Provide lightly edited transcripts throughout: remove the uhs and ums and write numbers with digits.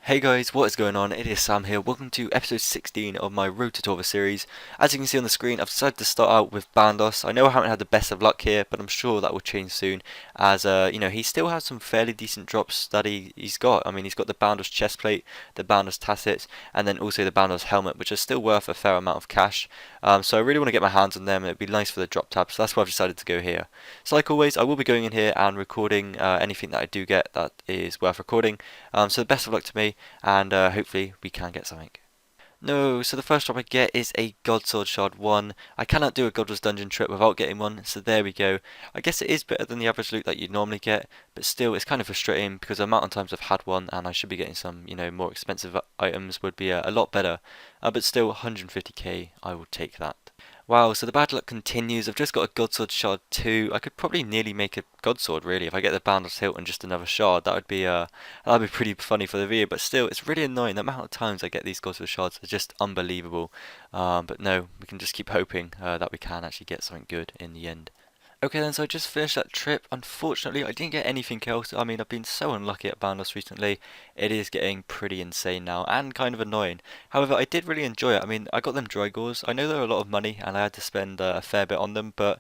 Hey guys, what is going on? It is Sam here. Welcome to episode 16 of my Road to Torva series. As you can see on the screen, I've decided to start out with Bandos. I know I haven't had the best of luck here, but I'm sure that will change soon. As he still has some fairly decent drops that he's got. I mean, he's got the Bandos chestplate, the Bandos tassets, and then also the Bandos helmet, which is still worth a fair amount of cash. So I really want to get my hands on them, and it'd be nice for the drop tab. So that's why I've decided to go here. So like always, I will be going in here and recording anything that I do get that is worth recording. So best of luck to me, and hopefully we can get something. No, so the first drop I get is a God Sword Shard 1. I cannot do a Godless Dungeon trip without getting one, so there we go. I guess it is better than the average loot that you'd normally get, but still it's kind of frustrating because the amount of times I've had one and I should be getting some, more expensive items would be a lot better. But still, 150k, I will take that. Wow, so the bad luck continues. I've just got a Godsword Shard 2. I could probably nearly make a Godsword really if I get the Boundless Hilt and just another shard. That'd be pretty funny for the video, but still it's really annoying. The amount of times I get these Godsword Shards are just unbelievable. But no, we can just keep hoping that we can actually get something good in the end. Okay then, so I just finished that trip. Unfortunately, I didn't get anything else. I mean, I've been so unlucky at Boundless recently. It is getting pretty insane now and kind of annoying. However, I did really enjoy it. I mean, I got them Drygores. I know they're a lot of money and I had to spend a fair bit on them, but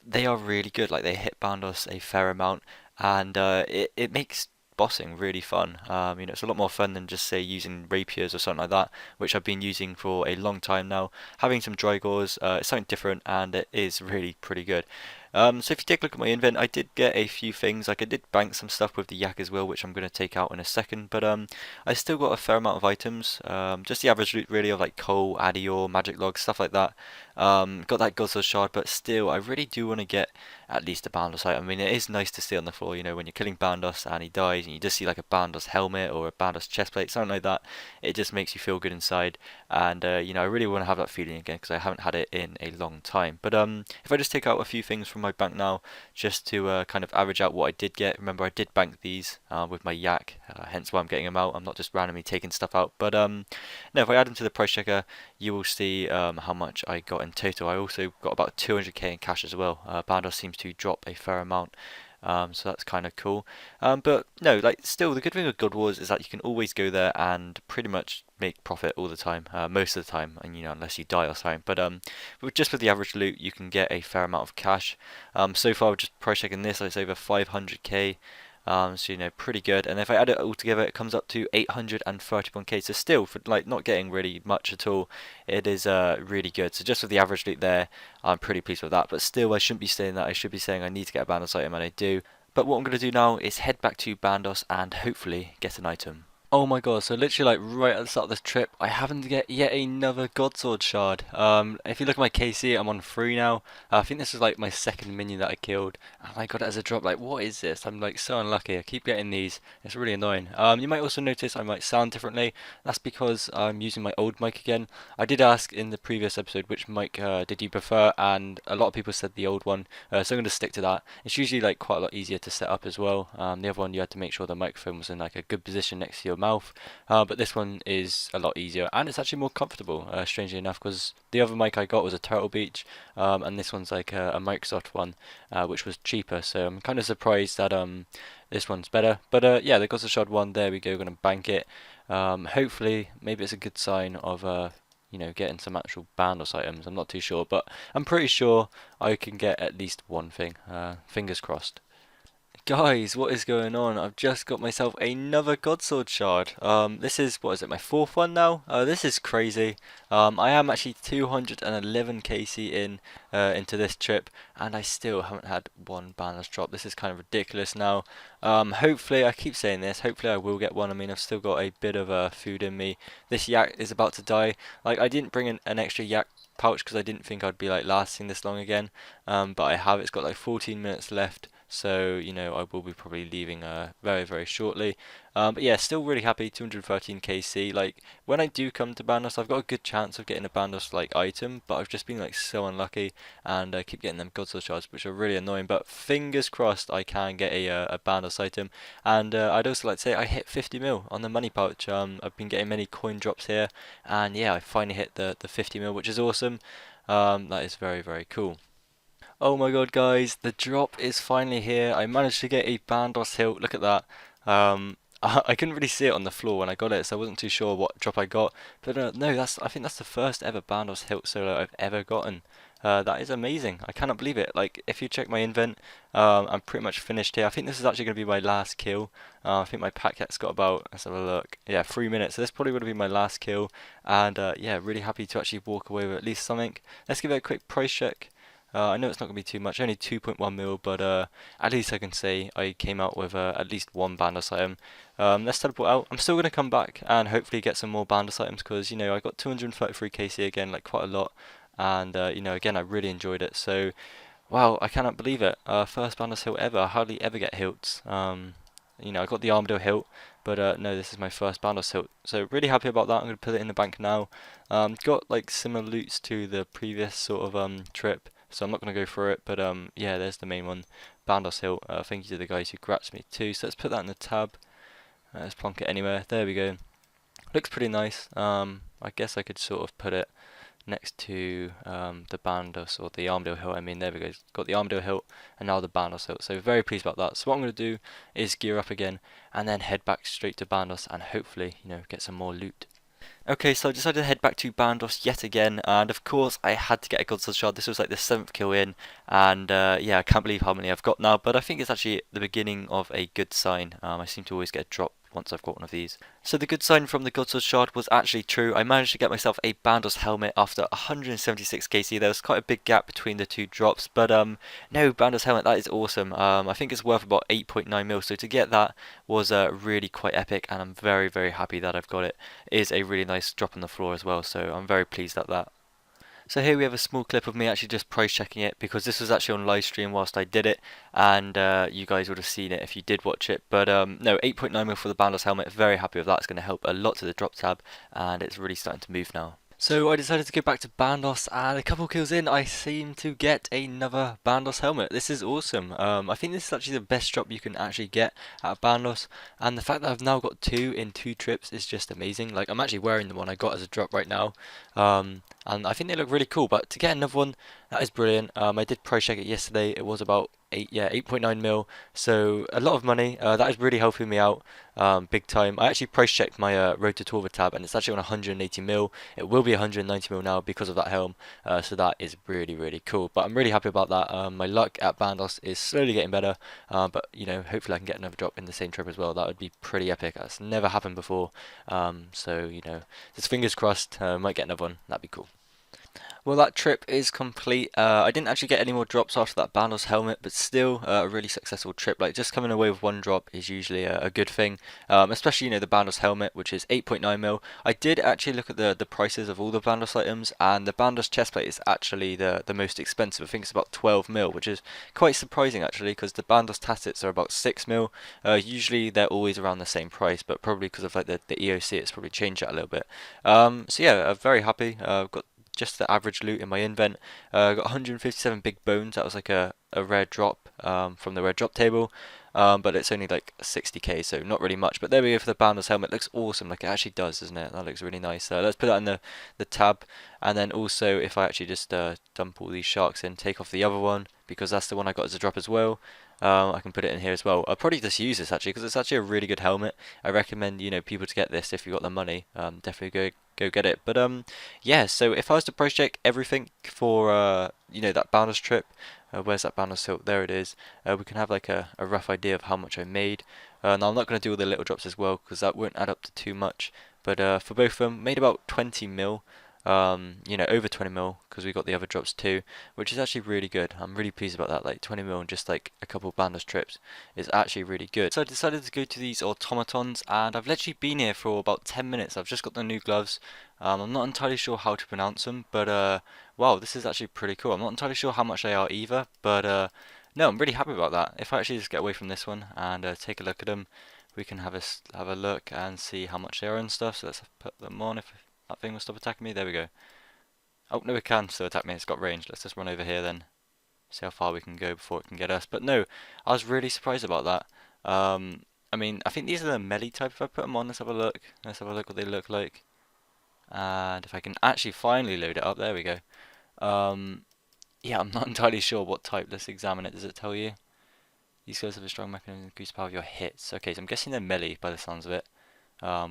they are really good. Like, they hit Boundless a fair amount and it makes bossing really fun. It's a lot more fun than just say using rapiers or something like that, which I've been using for a long time now. Having some Drygores, it's something different and it is really pretty good. So if you take a look at my invent, I did get a few things. Like I did bank some stuff with the yak as well, which I'm going to take out in a second. But I still got a fair amount of items. Just the average loot really of like coal, addy ore, magic logs, stuff like that. Got that Godsword shard, but still, I really do want to get at least a Bandos item. I mean, it is nice to see on the floor, when you're killing Bandos and he dies, and you just see like a Bandos helmet or a Bandos chestplate, something like that. It just makes you feel good inside, and I really want to have that feeling again because I haven't had it in a long time. But if I just take out a few things from my bank now, just to kind of average out what I did get. Remember, I did bank these with my yak, hence why I'm getting them out. I'm not just randomly taking stuff out. But no, if I add them to the price checker, you will see how much I got in total. I also got about 200k in cash as well. Bandos seems to drop a fair amount. So that's kind of cool. But no, like still, the good thing with God Wars is that you can always go there and pretty much make profit all the time, most of the time, and unless you die or something. But just with the average loot, you can get a fair amount of cash. So far, just price checking this, it's over 500k. So pretty good. And if I add it all together, it comes up to 831k. So still, for like not getting really much at all, it is really good. So just with the average loot there, I'm pretty pleased with that. But still, I shouldn't be saying that. I should be saying I need to get a Bandos item, and I do. But what I'm going to do now is head back to Bandos and hopefully get an item. Oh my god, so literally like right at the start of this trip, I happen to get yet another Godsword shard. If you look at my KC, I'm on 3 now. I think this is like my second minion that I killed, and I got it as a drop. Like, what is this? I'm like so unlucky. I keep getting these. It's really annoying. You might also notice I might sound differently. That's because I'm using my old mic again. I did ask in the previous episode which mic did you prefer, and a lot of people said the old one. So I'm going to stick to that. It's usually like quite a lot easier to set up as well. The other one you had to make sure the microphone was in like a good position next to your mouth, but this one is a lot easier and it's actually more comfortable, strangely enough, because the other mic I got was a Turtle Beach, and this one's like a Microsoft one, which was cheaper, so I'm kind of surprised that this one's better. But yeah, the Godsword Shard one, there we go, gonna bank it. Hopefully maybe it's a good sign of getting some actual Bandos items. I'm not too sure, but I'm pretty sure I can get at least one thing. Fingers crossed. Guys, what is going on? I've just got myself another Godsword shard. This is, what is it, my fourth one now? This is crazy. I am actually 211 KC into this trip, and I still haven't had one Banner's drop. This is kind of ridiculous now. Hopefully, I keep saying this, hopefully I will get one. I mean, I've still got a bit of food in me. This yak is about to die. Like, I didn't bring in an extra yak pouch because I didn't think I'd be like lasting this long again. But I have. It's got like 14 minutes left. So, I will be probably leaving very, very shortly. But yeah, still really happy, 213 KC. Like, when I do come to Bandos, I've got a good chance of getting a Bandos like item, but I've just been like so unlucky, and I keep getting them Godsword shards, which are really annoying. But fingers crossed, I can get a Bandos item. And I'd also like to say I hit 50 mil on the money pouch. I've been getting many coin drops here, and yeah, I finally hit the 50 mil, which is awesome. That is very, very cool. Oh my god, guys, the drop is finally here. I managed to get a Bandos hilt. Look at that. I couldn't really see it on the floor when I got it, so I wasn't too sure what drop I got. But no, I think that's the first ever Bandos Hilt solo I've ever gotten. That is amazing. I cannot believe it. Like, if you check my invent, I'm pretty much finished here. I think this is actually going to be my last kill. I think my packet's got about, let's have a look, yeah, 3 minutes. So this probably would have been my last kill. And yeah, really happy to actually walk away with at least something. Let's give it a quick price check. I know it's not going to be too much, only 2.1 mil, but at least I can say I came out with at least one Bandos item. Let's teleport out. I'm still going to come back and hopefully get some more Bandos items because, you know, I got 233 KC again, like quite a lot. And, you know, again, I really enjoyed it. So, wow, I cannot believe it. First Bandos hilt ever. I hardly ever get hilts. You know, I got the Armadillo hilt, but no, this is my first Bandos hilt. So, really happy about that. I'm going to put it in the bank now. Got like similar loots to the previous sort of trip. So I'm not going to go through it, but yeah, there's the main one, Bandos hilt. Thank you to the guys who grabbed me too. So let's put that in the tab. Let's plonk it anywhere. There we go. Looks pretty nice. I guess I could sort of put it next to the Bandos or the Armadillo hilt. I mean, there we go. Got the Armadillo hilt and now the Bandos hilt. So very pleased about that. So what I'm going to do is gear up again and then head back straight to Bandos and hopefully, you know, get some more loot. Okay, so I decided to head back to Bandos yet again, and of course I had to get a Godsword shard. This was like the 7th kill in, and yeah, I can't believe how many I've got now, but I think it's actually the beginning of a good sign. I seem to always get a drop once I've got one of these. So the good sign from the Godsword shard was actually true. I managed to get myself a Bandos helmet after 176 KC. There was quite a big gap between the two drops, but no, Bandos helmet, that is awesome. I think it's worth about 8.9 mil, so to get that was really quite epic, and I'm very, very happy that I've got it. It is a really nice drop on the floor as well, so I'm very pleased at that. So here we have a small clip of me actually just price checking it because this was actually on live stream whilst I did it, and you guys would have seen it if you did watch it. But no, 8.9 mil for the Bandos helmet. Very happy with that. It's going to help a lot to the drop tab, and it's really starting to move now. So I decided to go back to Bandos, and a couple kills in, I seem to get another Bandos helmet. This is awesome. I think this is actually the best drop you can actually get at Bandos, and the fact that I've now got two in 2 trips is just amazing. Like, I'm actually wearing the one I got as a drop right now, and I think they look really cool. But to get another one, that is brilliant. I did price check it yesterday. It was about 8.9 mil. So a lot of money. That is really helping me out, big time. I actually price checked my Road to Torva tab, and it's actually on 180 mil. It will be 190 mil now because of that helm. So that is really, really cool. But I'm really happy about that. My luck at Bandos is slowly getting better. But you know, hopefully I can get another drop in the same trip as well. That would be pretty epic. That's never happened before. So you know, just fingers crossed. Might get another one. That'd be cool. Well, that trip is complete. I didn't actually get any more drops after that Bandos helmet, but still a really successful trip. Like, just coming away with one drop is usually a good thing, especially, you know, the Bandos helmet, which is 8.9 mil. I did actually look at the prices of all the Bandos items, and the Bandos chestplate is actually the most expensive. I think it's about 12 mil, which is quite surprising actually, because the Bandos tassets are about 6 mil. Usually they're always around the same price, but probably because of like the EOC, it's probably changed that a little bit. So yeah, very happy. Got just the average loot in my invent. Got 157 big bones. That was like a rare drop from the rare drop table. But it's only like 60k, so not really much. But there we go for the Bandos helmet. Looks awesome, like it actually does, doesn't it? That looks really nice. Let's put that in the tab, and then also if I actually just dump all these sharks in, take off the other one because that's the one I got as a drop as well. I can put it in here as well. I'll probably just use this actually because it's actually a really good helmet. I recommend, you know, people to get this if you've got the money. Definitely go get it. But yeah. So if I was to price check everything for you know, that Bandos trip, where's that Bandos hilt? There it is. We can have like a rough idea of how much I made. Now I'm not going to do all the little drops as well because that won't add up to too much. But for both of them, made about 20 mil. You know, over 20 mil because we got the other drops too, which is actually really good. I'm really pleased about that. Like 20 mil in just like a couple of Bandos trips is actually really good. So I decided to go to these automatons, and I've literally been here for about 10 minutes. I've just got the new gloves. I'm not entirely sure how to pronounce them, but wow, this is actually pretty cool. I'm not entirely sure how much they are either, but no, I'm really happy about that. If I actually just get away from this one and take a look at them, we can have a look and see how much they are and stuff. So let's put them on if that thing will stop attacking me. There we go. Oh, no, it can still attack me. It's got range. Let's just run over here then. See how far we can go before it can get us. But no, I was really surprised about that. I mean, I think these are the melee type. If I put them on, let's have a look. Let's have a look what they look like. And if I can actually finally load it up, there we go. Yeah, I'm not entirely sure what type. Let's examine it. Does it tell you? These gloves have a strong mechanism to increase the power of your hits. Okay, so I'm guessing they're melee by the sounds of it,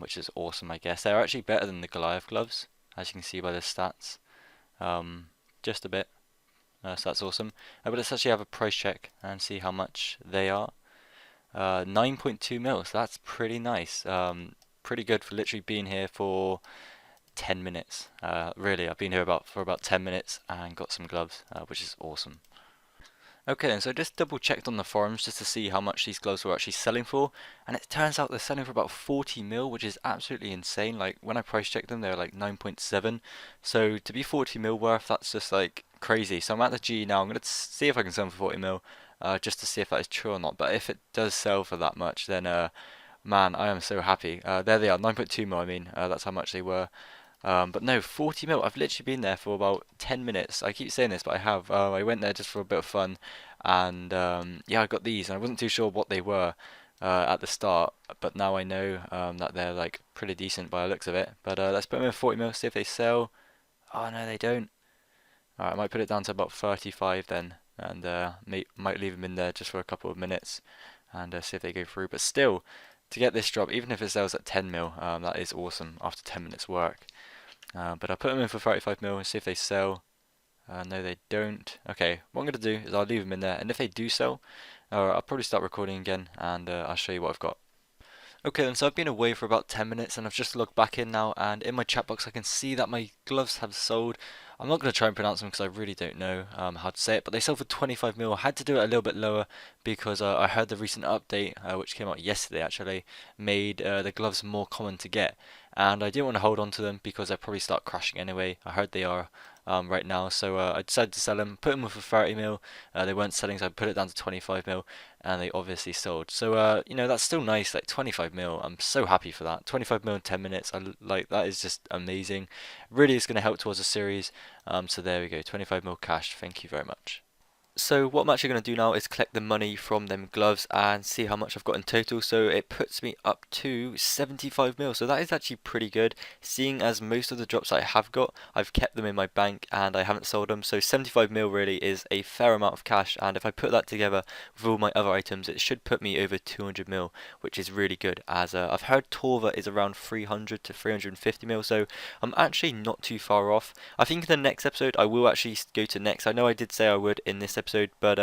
which is awesome, I guess. They're actually better than the Goliath gloves, as you can see by the stats. Um, just a bit, so that's awesome. But let's actually have a price check and see how much they are. 9.2 mil, so that's pretty nice. Pretty good for literally being here for 10 minutes. Really, I've been here for about 10 minutes and got some gloves, which is awesome. Okay then, so I just double checked on the forums just to see how much these gloves were actually selling for, and it turns out they're selling for about 40 mil, which is absolutely insane. Like when I price checked them, they were like 9.7. So to be 40 mil worth, that's just like crazy. So I'm at the G now. I'm gonna see if I can sell them for 40 mil, just to see if that is true or not. But if it does sell for that much, then man, I am so happy. There they are, 9.2 mil. I mean, that's how much they were. But no, 40 mil. I've literally been there for about 10 minutes. I keep saying this, but I have. I went there just for a bit of fun, and yeah, I got these, and I wasn't too sure what they were at the start, but now I know that they're like pretty decent by the looks of it. But let's put them in 40 mil, see if they sell. Oh no, they don't. Alright, I might put it down to about 35 then, and might leave them in there just for a couple of minutes and see if they go through. But still, to get this drop, even if it sells at 10 mil, that is awesome after 10 minutes work. But I'll put them in for 35 mil and see if they sell. No, they don't. Okay, what I'm going to do is I'll leave them in there, and if they do sell, I'll probably start recording again, and I'll show you what I've got. Okay then, so I've been away for about 10 minutes and I've just logged back in now, and in my chat box I can see that my gloves have sold. I'm not going to try and pronounce them because I really don't know how to say it, but they sold for 25 mil. I had to do it a little bit lower because I heard the recent update, which came out yesterday actually, made the gloves more common to get. And I didn't want to hold on to them because they'll probably start crashing anyway. I heard they are right now, so I decided to sell them, put them for 30 mil. They weren't selling, so I put it down to 25 mil, and they obviously sold. So you know, that's still nice, like 25 mil. I'm so happy for that. 25 mil in 10 minutes. Like that is just amazing. Really is going to help towards the series. So there we go, 25 mil cash. Thank you very much. So what I'm actually going to do now is collect the money from them gloves and see how much I've got in total. So it puts me up to 75 mil. So that is actually pretty good, seeing as most of the drops I have got, I've kept them in my bank and I haven't sold them. So 75 mil really is a fair amount of cash, and if I put that together with all my other items, it should put me over 200 mil, which is really good, as I've heard Torva is around 300 to 350 mil. So I'm actually not too far off. I think in the next episode I will actually go to next. I know I did say I would in this episode, but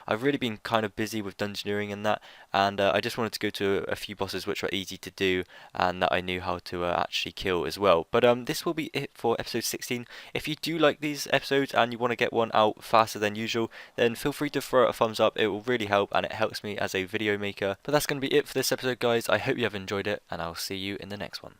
I've really been kind of busy with dungeoneering and that, and I just wanted to go to a few bosses which are easy to do and that I knew how to actually kill as well. But this will be it for episode 16. If you do like these episodes and you want to get one out faster than usual, then feel free to throw it a thumbs up. It will really help, and it helps me as a video maker. But that's going to be it for this episode, guys. I hope you have enjoyed it, and I'll see you in the next one.